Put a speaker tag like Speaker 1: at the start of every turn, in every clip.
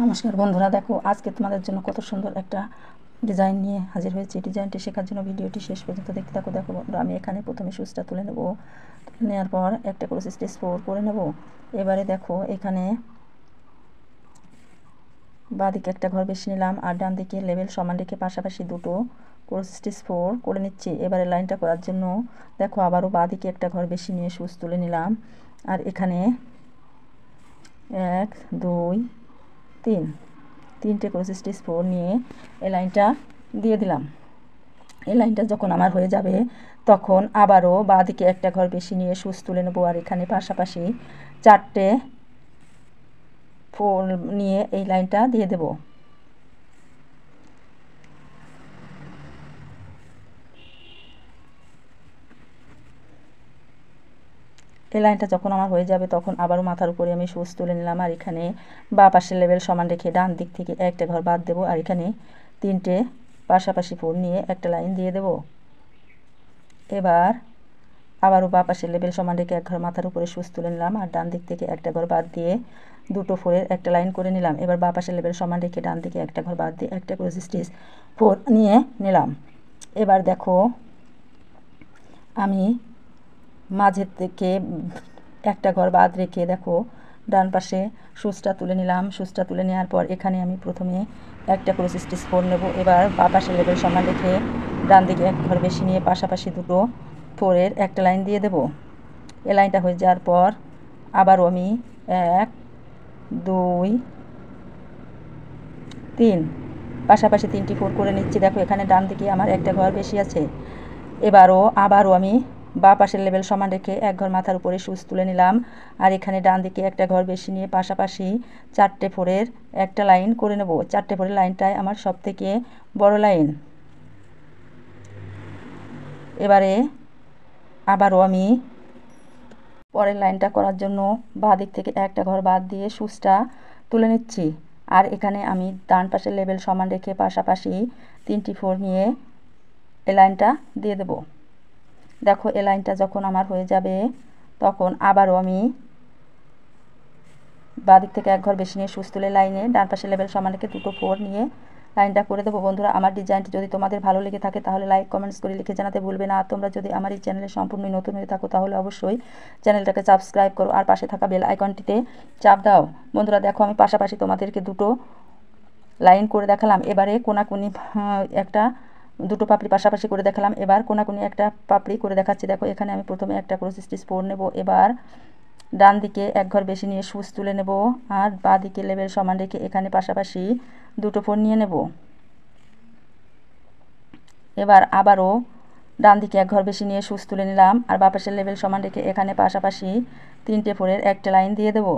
Speaker 1: নমস্কার বন্ধুরা, দেখো আজকে তোমাদের জন্য কত সুন্দর একটা ডিজাইন নিয়ে হাজির হয়েছি। ডিজাইনটি শেখার জন্য ভিডিওটি শেষ পর্যন্ত দেখতে থাকো। দেখো বন্ধুরা, আমি এখানে প্রথমে সুচটা তুলে নেব। তুলে নেওয়ার পর একটা ক্রস স্টিচ করে নেব। এবারে দেখো এখানে বাঁ দিকে একটা ঘর বেশি নিলাম আর ডান দিকে লেবেল সমান রেখে পাশাপাশি দুটো ক্রস স্টিচ করে নিচ্ছি। এবারে লাইনটা করার জন্য দেখো আবারও বাঁ দিকে একটা ঘর বেশি নিয়ে সুচ তুলে নিলাম আর এখানে 1 2 3 তিনটে ক্রস স্টিচ নিয়ে এই লাইনটা দিয়ে দিলাম। এই লাইনটা যখন আমার হয়ে যাবে তখন আবারও বাঁ দিকে একটা ঘর বেশি নিয়ে সুচ তুলে নেবো আর এখানে পাশাপাশি 4টে নিয়ে এই লাইনটা দিয়ে দেব। এই লাইনটা যখন আমার হয়ে যাবে তখন আবারও মাথার উপরে আমি সুচ তুলে নিলাম আর এখানে বাঁ পাশের লেবেল সমান রেখে ডান দিক থেকে একটা ঘর বাদ দেবো আর এখানে তিনটে পাশাপাশি নিয়ে একটা লাইন দিয়ে দেব। এবার আবারও বাঁ পাশের লেবেল সমান রেখে এক ঘর মাথার উপরে সুচ তুলে নিলাম আর ডান দিক থেকে একটা ঘর বাদ দিয়ে দুটো ফোরের একটা লাইন করে নিলাম। এবার বাঁ পাশের লেবেল সমান রেখে ডান দিকে একটা ঘর বাদ দিয়ে একটা ক্রস স্টিচ নিয়ে নিলাম। এবার দেখো আমি মাঝের থেকে একটা ঘর বাদ রেখে দেখো ডান পাশে সুচটা তুলে নিলাম। সুচটা তুলে নেওয়ার পর এখানে আমি প্রথমে একটা ক্রস স্টিচ নেব। এবার বাঁ পাশের লেবেল সমান রেখে ডান দিকে এক ঘর বেশি নিয়ে পাশাপাশি দুটো ফোরের একটা লাইন দিয়ে দেব। এই লাইনটা হয়ে যাওয়ার পর আবারও আমি 1 2 3 পাশাপাশি 3টি ফোর করে নিচ্ছি। দেখো এখানে ডান দিকে আমার একটা ঘর বেশি আছে। আবারও আমি বাঁ পাশের লেবেল সমান রেখে এক ঘর মাথার উপরে সুচ তুলে নিলাম আর এখানে ডান দিকে একটা ঘর বেশি নিয়ে পাশাপাশি 4টে ফোরের একটা লাইন করে নেব। 4টে ফোরের লাইনটাই আমার সব থেকে বড় লাইন। এবারে আবারও আমি পরের লাইনটা করার জন্য বাঁ দিক থেকে একটা ঘর বাদ দিয়ে সুচটা তুলে নিচ্ছি আর এখানে আমি ডান পাশের লেবেল সমান রেখে পাশাপাশি 3টি ফোর নিয়ে এই লাইনটা দিয়ে দেব। দেখো এই লাইনটা যখন আমার হয়ে যাবে তখন আবারও আমি বাঁ দিক থেকে এক ঘর বেশি নিয়ে সুচ তুলে লাইনে ডান পাশের লেবেল সমান রেখে দুটো ফোর নিয়ে লাইনটা করে দেবো। বন্ধুরা, আমার ডিজাইনটি যদি তোমাদের ভালো লেগে থাকে তাহলে লাইক কমেন্টস করে লিখে জানাতে ভুলবে না। আর তোমরা যদি আমার এই চ্যানেলে সম্পূর্ণ নতুন হয়ে থাকো তাহলে অবশ্যই চ্যানেলটাকে সাবস্ক্রাইব করো আর পাশে থাকা বেল আইকনটিতে চাপ দাও। বন্ধুরা দেখো আমি পাশাপাশি তোমাদেরকে দুটো লাইন করে দেখালাম। এবারে কোনাকুনি দুটো পাপড়ি পাশাপাশি করে দেখালাম। এবার কোনাকুনি একটা পাপড়ি করে দেখাচ্ছি। দেখো এখানে আমি প্রথমে একটা ক্রস স্টিচ নেব। এবার ডান দিকে এক ঘর বেশি নিয়ে সুচ তুলে নেব আর বাঁ দিকে লেবেল সমান রেখে এখানে পাশাপাশি দুটো ফোর নিয়ে নেব। এবার আবারও ডান দিকে এক ঘর বেশি নিয়ে সুচ তুলে নিলাম আর বাঁ পাশের লেবেল সমান রেখে এখানে পাশাপাশি 3টে ফোরের একটা লাইন দিয়ে দেব।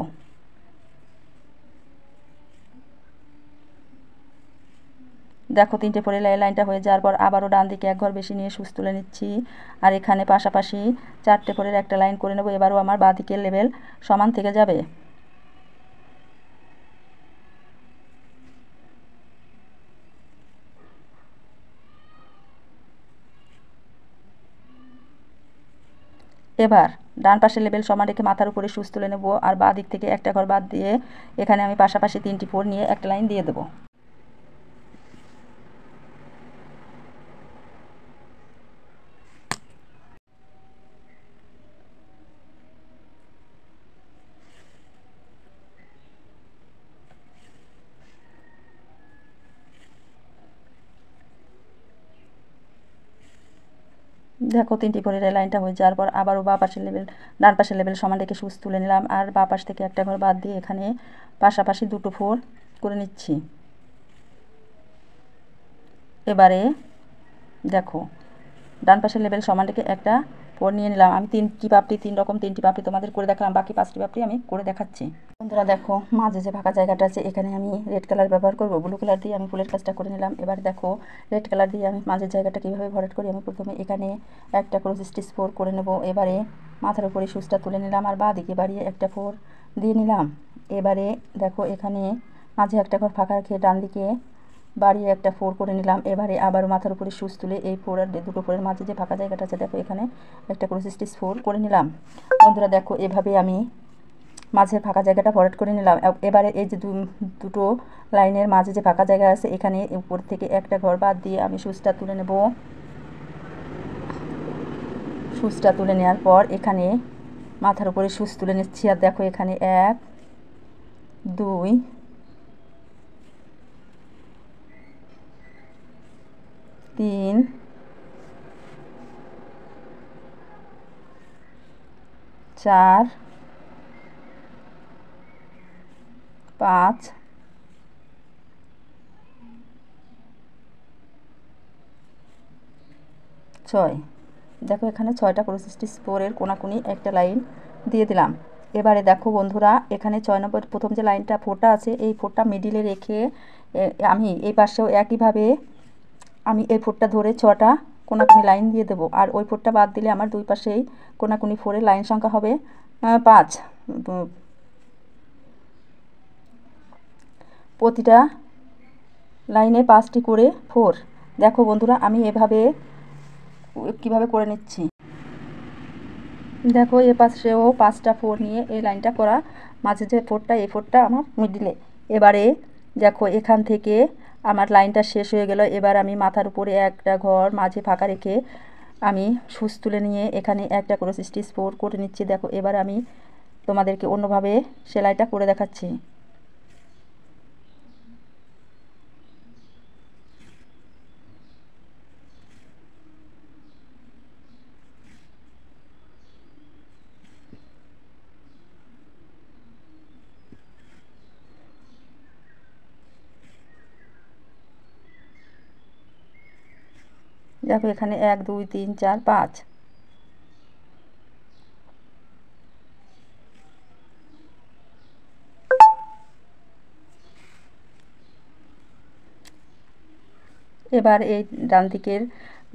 Speaker 1: দেখো 3টে ফোরের লাইনটা হয়ে যাওয়ার পর আবারও ডান দিকে এক ঘর বেশি নিয়ে সুচ তুলে নিচ্ছি আর এখানে পাশাপাশি 4টে ফোরের একটা লাইন করে নেব। এবারও আমার বাঁ দিকের লেবেল সমান থেকে যাবে। এবার ডান পাশের লেবেল সমান রেখে মাথার উপরে সুচ তুলে নেব আর বাঁ দিক থেকে একটা ঘর বাদ দিয়ে এখানে আমি পাশাপাশি 3টি ফোর নিয়ে একটা লাইন দিয়ে দেবো। দেখো 3টি ফোরের লাইনটা হয়ে যাওয়ার পর আবারও ডান পাশের লেবেল সমান রেখে সুচ তুলে নিলাম আর বাঁ পাশ থেকে একটা ঘর বাদ দিয়ে এখানে পাশাপাশি দুটো ফোর করে নিচ্ছি। এবারে দেখো ডান পাশের লেবেল সমান রেখে একটা ফোর নিয়ে নিলাম। আমি 3টি পাপড়ি তোমাদের করে দেখালাম, বাকি 5টি পাপড়ি আমি করে দেখাচ্ছি। বন্ধুরা দেখো মাঝে যে ফাঁকা জায়গাটা আছে এখানে আমি রেড কালার ব্যবহার করব। ব্লু কালার দিয়ে আমি ফুলের কাজটা করে নিলাম। এবার দেখো রেড কালার দিয়ে আমি মাঝের জায়গাটা কীভাবে ভরাট করি। আমি প্রথমে এখানে একটা ক্রস স্টিচ করে নেব। এবারে মাথার উপরে সুচটা তুলে নিলাম আর বাঁ দিকে বাড়িয়ে একটা ফোর দিয়ে নিলাম। এবারে দেখো এখানে মাঝে একটা ঘর ফাঁকা রেখে ডান দিকে বাড়িয়ে একটা ফোর করে নিলাম। এবারে আবারও মাথার উপরে সুচ তুলে এই ফোর আর দুটো ফোরের মাঝে যে ফাঁকা জায়গাটা আছে দেখো এখানে একটা ক্রস স্টিচ করে নিলাম। বন্ধুরা দেখো এভাবে আমি মাঝের ফাঁকা জায়গাটা ভরাট করে নিলাম। এবারে এই যে দুটো লাইনের মাঝে যে ফাঁকা জায়গা আছে এখানে উপর থেকে একটা ঘর বাদ দিয়ে আমি সুচটা তুলে নেব। সুচটা তুলে নেওয়ার পর এখানে মাথার উপরে সুচ তুলে নিচ্ছি। আর দেখো এখানে 1 2 3 4 5 6। দেখো এখানে 6টা ক্রস স্টিচ ফোরের কোনাকুনি একটা লাইন দিয়ে দিলাম। এবারে দেখো বন্ধুরা এখানে 6 নম্বর প্রথম যে লাইনটা ফোরটা আছে এই ফোরটা মিডিলে রেখে আমি এই পাশেও একইভাবে আমি এই ফোরটা ধরে 6টা কোনাকুনি লাইন দিয়ে দেবো। আর ওই ফোরটা বাদ দিলে আমার দুই পাশেই কোনাকুনি ফোরের লাইন সংখ্যা হবে 5। প্রতিটা লাইনে 5টি করে ফোর। দেখো বন্ধুরা আমি এভাবে কিভাবে করে নিচ্ছি। দেখো এ পাশেও 5টা ফোর নিয়ে এই লাইনটা করা, মাঝে যে ফোরটা এই ফোরটা আমার মিডিলে। এবারে দেখো এখান থেকে আমার লাইনটা শেষ হয়ে গেল। এবার আমি মাথার উপরে একটা ঘর মাঝে ফাঁকা রেখে আমি সুচ তুলে নিয়ে এখানে একটা ক্রস স্টিচ ফোর করে নিচ্ছি। দেখো এবার আমি তোমাদেরকে অন্যভাবে সেলাইটা করে দেখাচ্ছি। দেখো এখানে 1 2 3 4 5। এবার এই ডান দিকের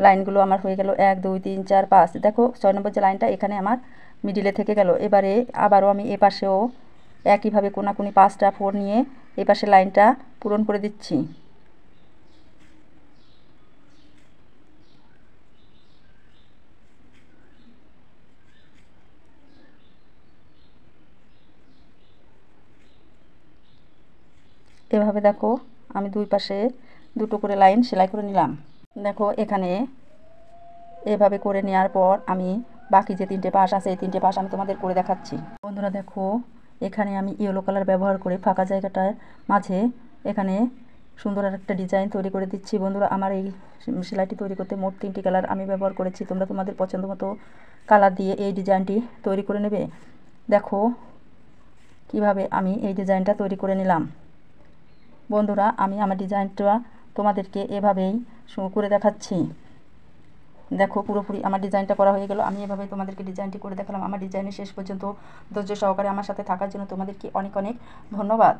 Speaker 1: লাইনগুলো আমার হয়ে গেল 1 2 3 4 5। দেখো 6 নম্বর যে লাইনটা এখানে আমার মিডিলে থেকে গেল। এবারে আবারও আমি এ পাশেও একইভাবে কোনাকুনি 5টা ফোর নিয়ে এই পাশে লাইনটা পূরণ করে দিচ্ছি। এভাবে দেখো আমি দুই পাশে দুটো করে লাইন সেলাই করে নিলাম। দেখো এখানে এভাবে করে নেওয়ার পর আমি বাকি যে 3টে পাশ আছে এই 3টে পাশ আমি তোমাদের করে দেখাচ্ছি। বন্ধুরা দেখো এখানে আমি ইয়েলো কালার ব্যবহার করে ফাঁকা জায়গাটার মাঝে এখানে সুন্দর একটা ডিজাইন তৈরি করে দিচ্ছি। বন্ধুরা আমার এই সেলাইটি তৈরি করতে মোট 3টি কালার আমি ব্যবহার করেছি। তোমরা তোমাদের পছন্দ মতো কালার দিয়ে এই ডিজাইনটি তৈরি করে নেবে। দেখো কিভাবে আমি এই ডিজাইনটা তৈরি করে নিলাম। বন্ধুরা আমি আমার ডিজাইনটা তোমাদেরকে এভাবেই করে দেখাচ্ছি। দেখো পুরোপুরি আমার ডিজাইনটা করা হয়ে গেল। আমি এভাবে তোমাদেরকে ডিজাইনটি করে দেখালাম। আমার ডিজাইনের শেষ পর্যন্ত ধৈর্য সহকারে আমার সাথে থাকার জন্য তোমাদেরকে অনেক অনেক ধন্যবাদ।